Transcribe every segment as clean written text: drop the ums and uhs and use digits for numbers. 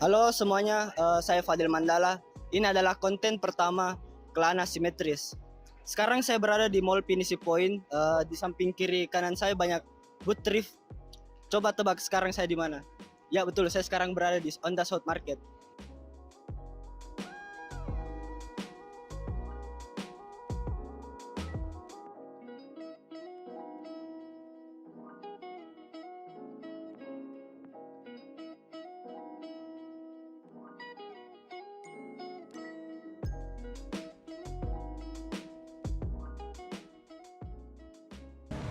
Halo semuanya, saya Fadil Mandala. Ini adalah konten pertama Kelana Simetris. Sekarang saya berada di Mall Pinisi Point. Di samping kiri kanan saya banyak booth thrift. Coba tebak sekarang saya di mana? Ya betul, saya sekarang berada di Honda South Market.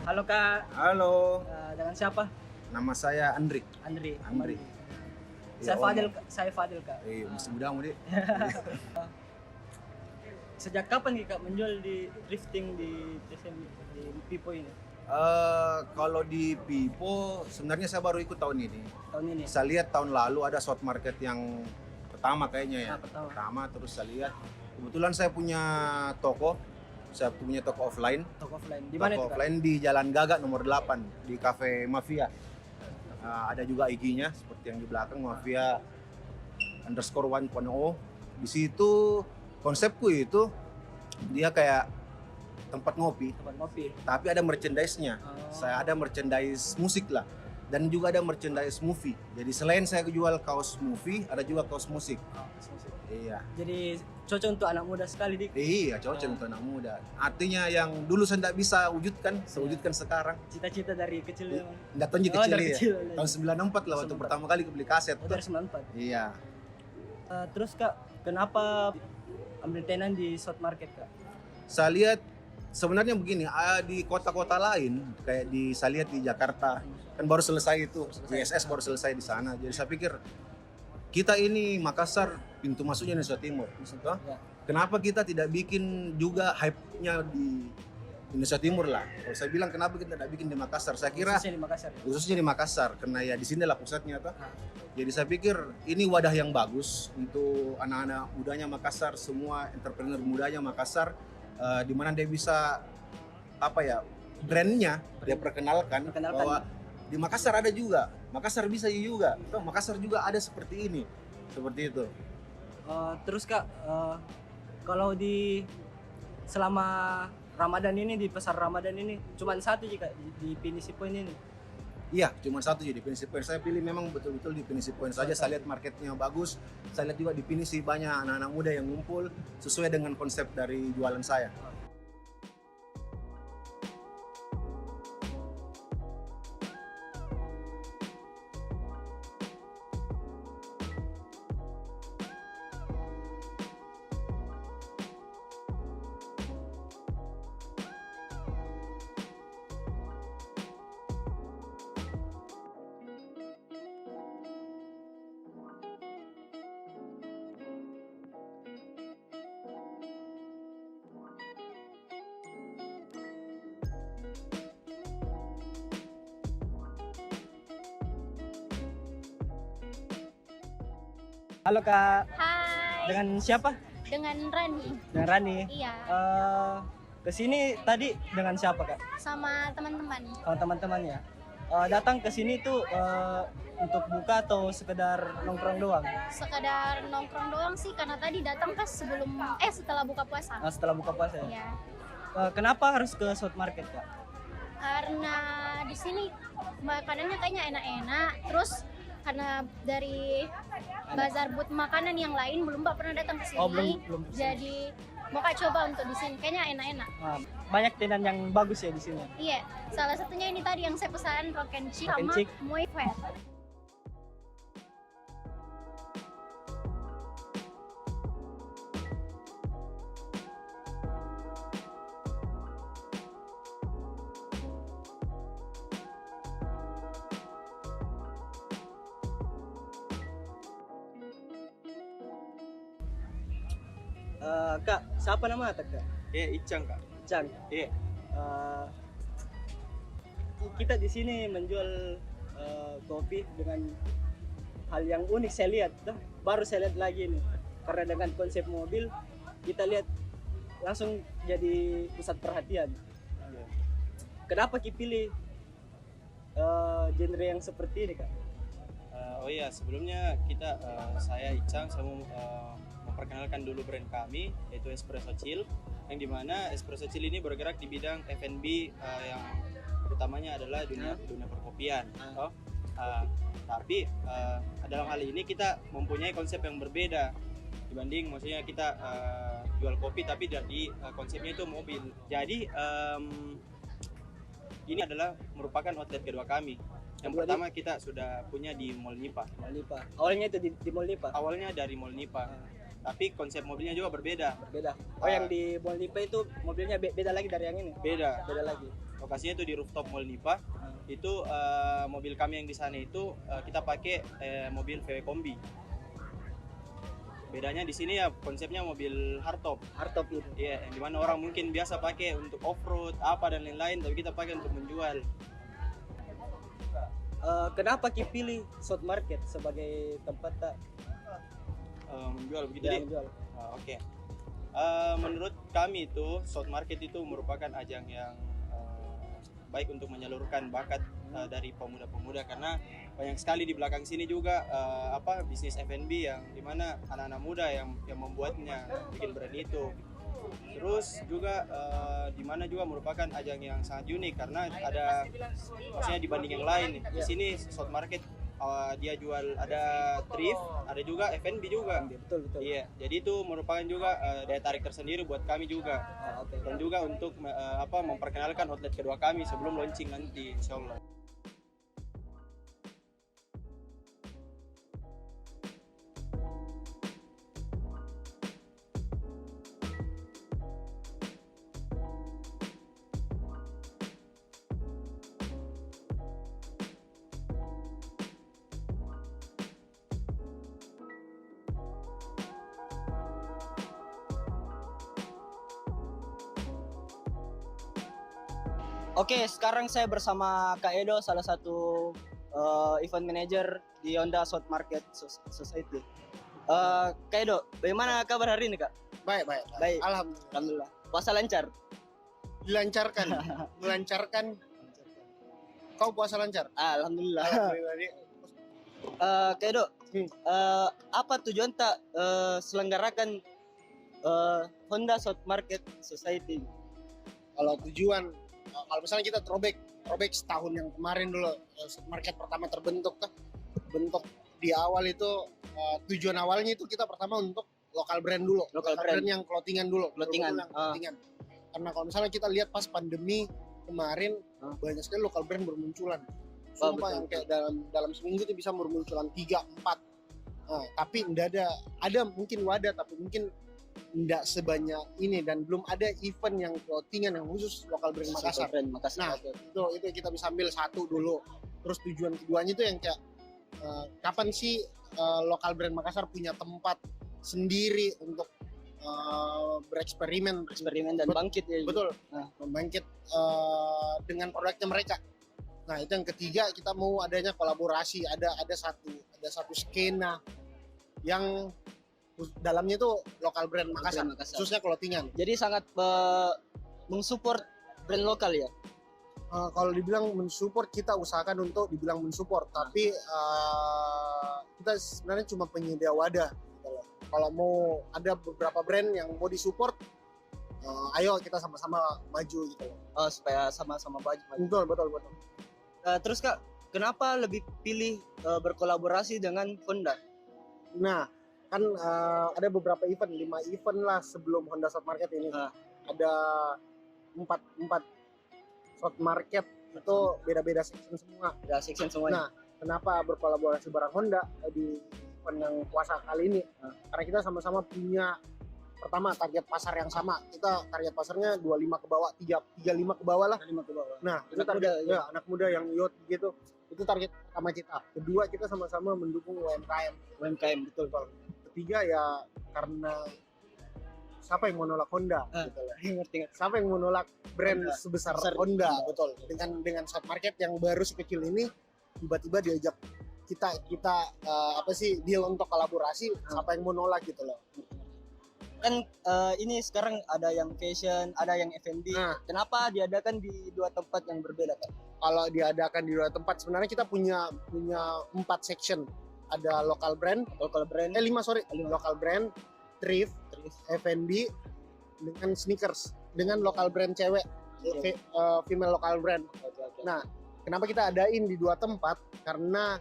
Halo Kak, Halo, dengan siapa? nama saya Andri. Andri. Andri. Saya Ya, Fadil, Om. saya Fadil Kak. Masih muda mu, Dik. Sejak kapan nih Kak menjual di drifting di TSM di Pipo ini? Kalau di Pipo, sebenarnya saya baru ikut tahun ini. Tahun ini? Saya lihat tahun lalu ada short market yang pertama kayaknya ya. Pertama. Terus saya lihat. Kebetulan saya punya toko. Saya punya toko offline. Toko offline. Di mana itu Toko Kak? offline di Jalan Gagak nomor 8 di Cafe Mafia. Ada juga IG-nya seperti yang di belakang Mafia _1.0. Di situ konsepku itu dia kayak tempat ngopi, Tempat kopi. tapi ada merchandise-nya. Oh. Saya ada merchandise musik lah. Dan juga ada merchandise movie. Jadi selain saya jual kaos movie, ada juga kaos musik. Iya. Jadi cocok untuk anak muda sekali dik. Iya, cocok untuk anak muda. Artinya yang dulu saya tidak bisa wujudkan, saya wujudkan sekarang. Cita-cita dari kecil memang. Nggak tahu Oh, dari ya. kecil. Tahun 94 lah waktu 94. pertama kali beli kaset. Oh, dari 94. Iya. Terus Kak, kenapa ambil tenan di South Market Kak? Saya lihat sebenarnya begini, di kota-kota lain kayak saya lihat di Jakarta kan baru selesai itu, ISS baru selesai di sana. Jadi saya pikir kita ini Makassar pintu masuknya Indonesia Timur. Toh? Ya. Kenapa kita tidak bikin juga hype-nya di Indonesia Timur lah? Kalau saya bilang kenapa kita tidak bikin di Makassar? Saya kira Khususnya di Makassar. khususnya di Makassar karena ya di sini lah pusatnya toh. Nah, Jadi saya pikir ini wadah yang bagus untuk anak-anak mudanya Makassar, semua entrepreneur mudanya Makassar, di mana dia bisa brandnya dia perkenalkan bahwa di Makassar ada juga, Makassar bisa juga, toh Makassar juga ada seperti ini, seperti itu. terus Kak, kalau selama Ramadan ini di pasar Ramadan ini cuma satu jika di Pinisi Point ini. Iya, cuma satu jadi Pinisi Point. Saya pilih memang betul-betul di Pinisi Point saja. Saya lihat marketnya bagus. Saya lihat juga di Pinisi banyak anak-anak muda yang ngumpul sesuai dengan konsep dari jualan saya. Halo Kak, Hai, dengan siapa? dengan Rani. Dengan Rani. Iya, Kesini tadi dengan siapa Kak? sama teman-teman. Sama teman-temannya. Datang ke sini tuh untuk buka atau sekedar nongkrong doang? Sekedar nongkrong doang sih karena tadi datang pas setelah buka puasa. Setelah buka puasa ya? Iya. Kenapa harus ke South Market Kak? Karena di sini makanannya kayaknya enak-enak. Terus karena dari bazar booth makanan yang lain belum pernah datang ke sini. Oh, belum kesini. Jadi mau Kak coba untuk di sini kayaknya enak-enak. Banyak tenan yang bagus ya di sini. Iya, salah satunya ini tadi yang saya pesan rock and chick Rock and sama chick. Muay Thai. Kak, siapa nama Kak? Icang kak. Chan. Iya. Kita di sini menjual kopi dengan hal yang unik saya lihat. Baru saya lihat lagi nih. Karena dengan konsep mobil kita lihat langsung jadi pusat perhatian. Kenapa Ki pilih genre yang seperti ini Kak? Oh iya, sebelumnya saya Icang, saya mau memperkenalkan dulu brand kami, yaitu Espresso Chill, yang dimana Espresso Chill ini bergerak di bidang F&B yang utamanya adalah dunia perkopian. Tapi dalam hal ini kita mempunyai konsep yang berbeda dibanding maksudnya kita jual kopi tapi jadi konsepnya itu mobil. Jadi ini adalah merupakan outlet kedua kami. Yang pertama kita sudah punya di Mall Nipa. Awalnya itu di Mall Nipa. Awalnya dari Mall Nipa. Tapi konsep mobilnya juga berbeda. Oh, yang di Mall Nipa itu mobilnya beda lagi dari yang ini. Beda lagi. Lokasinya itu di rooftop Mall Nipa. Itu mobil kami yang di sana itu kita pakai mobil VW Kombi. Bedanya di sini ya konsepnya mobil hardtop itu. Iya, yang dimana orang mungkin biasa pakai untuk off-road apa dan lain-lain, tapi kita pakai untuk menjual. Kenapa Ki pilih South Market sebagai tempat menjual begitu? menjual? Oke. Menurut kami itu South Market itu merupakan ajang yang baik untuk menyalurkan bakat dari pemuda-pemuda, karena banyak sekali di belakang sini juga bisnis F&B yang dimana anak-anak muda yang membuatnya, bikin brand itu. Terus juga dimana juga merupakan ajang yang sangat unik karena ada maksudnya dibanding yang lain. Di sini South Market dia jual ada thrift, ada juga F&B juga. Betul. Iya, jadi itu merupakan juga daya tarik tersendiri buat kami juga. Dan juga untuk memperkenalkan outlet kedua kami sebelum launching nanti, insyaallah. Oke, sekarang saya bersama Kak Edo, salah satu event manager di Honda South Market Society. Kak Edo, bagaimana kabar hari ini, Kak? Baik. Alhamdulillah. Puasa lancar? Melancarkan. Kau puasa lancar? Alhamdulillah. Kak Edo, apa tujuan tak selenggarakan Honda South Market Society? Kalau tujuan, kalau misalnya kita throwback setahun yang kemarin dulu, market pertama terbentuk di awal itu tujuan awalnya itu kita pertama untuk lokal brand dulu, lokal brand yang clothingan dulu, clothingan. Karena kalau misalnya kita lihat pas pandemi kemarin banyak sekali lokal brand bermunculan. Sumpah yang kayak dalam seminggu itu bisa bermunculan 3-4. Tapi enggak ada mungkin wadah, tapi mungkin tidak sebanyak ini, dan belum ada event yang clothingan yang khusus lokal brand Makassar. Nah, itu kita bisa ambil satu dulu. Terus tujuan keduanya itu yang kayak kapan sih lokal brand Makassar punya tempat sendiri untuk bereksperimen dan bangkit ya. Betul. Membangkit dengan produknya mereka. Nah, itu yang ketiga, kita mau adanya kolaborasi, ada satu skena yang dalamnya itu lokal brand Makassar, khususnya clothingan. Jadi sangat mensupport brand lokal ya. Kalau dibilang mensupport, kita usahakan untuk dibilang mensupport, tapi kita sebenarnya cuma penyedia wadah. Kalau mau ada beberapa brand yang mau disupport, ayo kita sama-sama maju gitu loh. Supaya sama-sama maju. Betul. Terus Kak, kenapa lebih pilih berkolaborasi dengan Honda? Nah, kan ada beberapa event, 5 event lah sebelum Honda South Market ini. Ada 4 South Market, itu beda-beda section semua. Nah, kenapa berkolaborasi bareng Honda di event yang puasa kali ini? Karena kita sama-sama punya, pertama, target pasar yang sama. Kita target pasarnya 25 ke bawah, 35 ke bawah lah. Nah, itu target anak muda yang youth gitu. Itu target pertama kita. Kedua, kita sama-sama mendukung UMKM. Betul. Ketiga ya karena siapa yang mau nolak Honda gitu lah. Siapa yang mau nolak brand sebesar Honda, betul. Dengan South Market yang baru sekecil ini, tiba-tiba diajak kita deal untuk kolaborasi, siapa yang mau nolak gitu loh. Kan ini sekarang ada yang fashion, ada yang F&B. Nah. Kenapa diadakan di dua tempat yang berbeda, Kak? Kalau diadakan di dua tempat, sebenarnya kita punya 4 section. Ada local brand, 5 sorry, local brand, thrift, F&B, dengan sneakers, dengan local brand cewek, female local brand. Nah, kenapa kita adain di dua tempat? Karena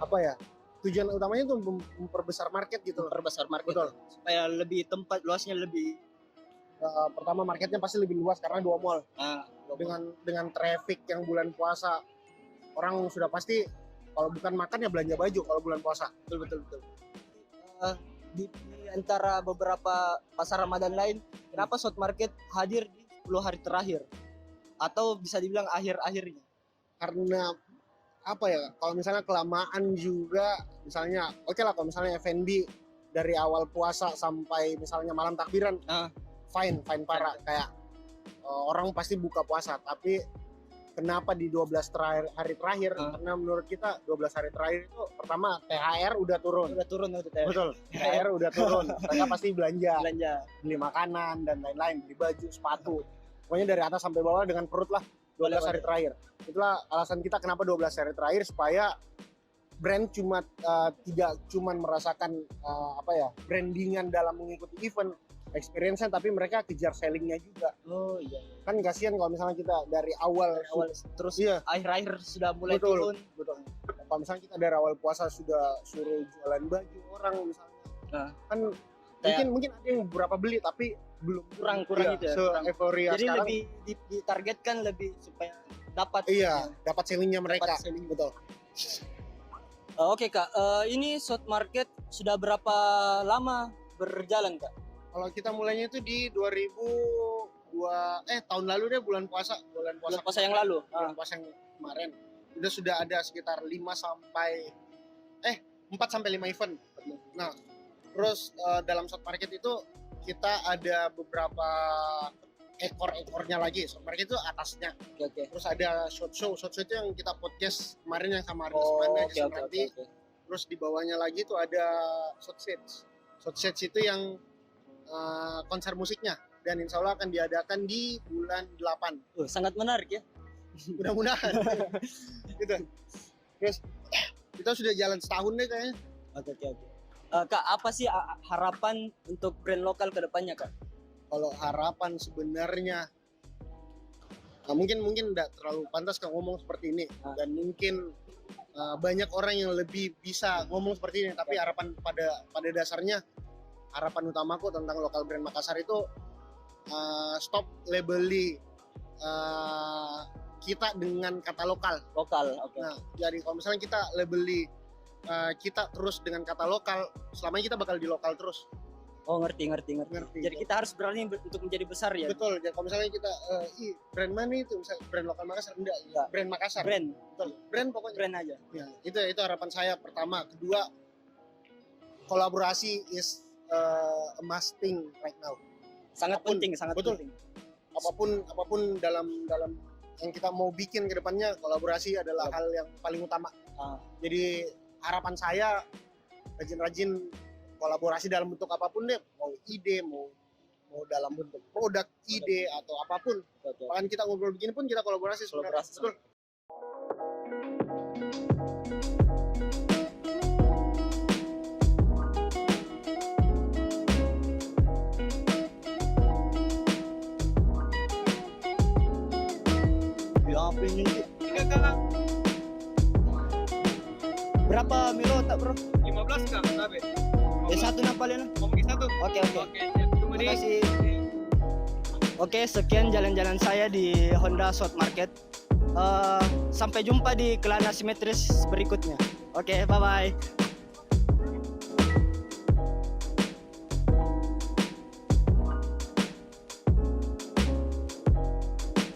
apa ya? Tujuan utamanya itu memperbesar market gitu loh. Perbesar market. Betul. Supaya lebih tempat luasnya lebih. Pertama marketnya pasti lebih luas karena 2 mall. Dengan traffic yang bulan puasa, orang sudah pasti kalau bukan makan ya belanja baju kalau bulan puasa. Betul. Di antara beberapa pasar Ramadan lain, kenapa South Market hadir di 10 hari terakhir? Atau bisa dibilang akhir-akhirnya? Karena apa ya, kalau misalnya kelamaan juga, misalnya oke lah kalau misalnya F&B dari awal puasa sampai misalnya malam takbiran, fine parah, kayak orang pasti buka puasa. Tapi kenapa di 12 hari terakhir? Karena menurut kita 12 hari terakhir itu pertama THR udah turun. Betul, THR udah turun. Mereka pasti belanja, beli makanan dan lain-lain, beli baju, sepatu, pokoknya dari atas sampai bawah dengan perut lah. 12 hari terakhir. Itulah alasan kita kenapa 12 hari terakhir, supaya brand tidak cuma merasakan brandingan dalam mengikuti event, experience-nya, tapi mereka kejar sellingnya juga. Oh iya. Kan kasihan kalau misalnya kita dari awal terus iya, akhir-akhir sudah mulai betul, turun. Betul. Kalau misalnya kita dari awal puasa sudah suruh jualan baju orang misalnya, kan mungkin ada yang beberapa beli tapi belum kurang itu ya. Euforia Jadi sekarang. lebih ditargetkan lebih supaya dapat. Iya, dapat sellingnya mereka. Betul. Oke Kak, ini South Market sudah berapa lama berjalan Kak? Kalau kita mulainya itu di 2002 tahun lalu deh, bulan puasa yang lalu. Bulan puasa yang kemarin. Sudah ada sekitar 4 sampai 5 event. Nah, terus dalam South Market itu kita ada beberapa ekor-ekornya lagi. South Market itu atasnya. Oke. Terus ada short show itu yang kita podcast kemarin yang sama Arnes nanti. Terus di bawahnya lagi itu ada short stage itu yang konser musiknya, dan insya Allah akan diadakan di bulan 8. Sangat menarik ya. Mudah-mudahan. Gitu. Terus kita sudah jalan setahun deh kayaknya. Oke. Kak, apa sih harapan untuk brand lokal ke depannya Kak? Kalau harapan sebenarnya mungkin tidak terlalu pantas Kak ngomong seperti ini, dan mungkin banyak orang yang lebih bisa ngomong seperti ini, tapi harapan pada dasarnya, harapan utamaku tentang lokal brand Makassar itu stop labeli kita dengan kata lokal. Oke. Nah, jadi kalau misalnya kita labeli kita terus dengan kata lokal, selamanya kita bakal di lokal terus. Oh, ngerti. Jadi kita harus berani untuk menjadi besar ya. Betul. Jadi kalau misalnya kita brand mana itu, misalnya brand lokal Makassar, enggak. Brand Makassar. Betul. Brand pokoknya. Brand aja. Ya, itu harapan saya pertama. Kedua, kolaborasi is a must thing right now. Sangat penting. Apapun dalam yang kita mau bikin ke depannya, kolaborasi adalah hal yang paling utama. Jadi harapan saya rajin kolaborasi dalam bentuk apapun deh, mau ide, mau dalam bentuk produk, ide atau apapun. Bahkan kita ngobrol begini pun kita kolaborasi sebenarnya. Betul. Berapa Milo tak bro? 15 Kak, tapi. Satu napalin. Ngomongin satu. Oke. Tunggu Terima kasih. Oke, sekian jalan-jalan saya di Honda South Market. Sampai jumpa di Kelana Simetris berikutnya. Oke, bye-bye.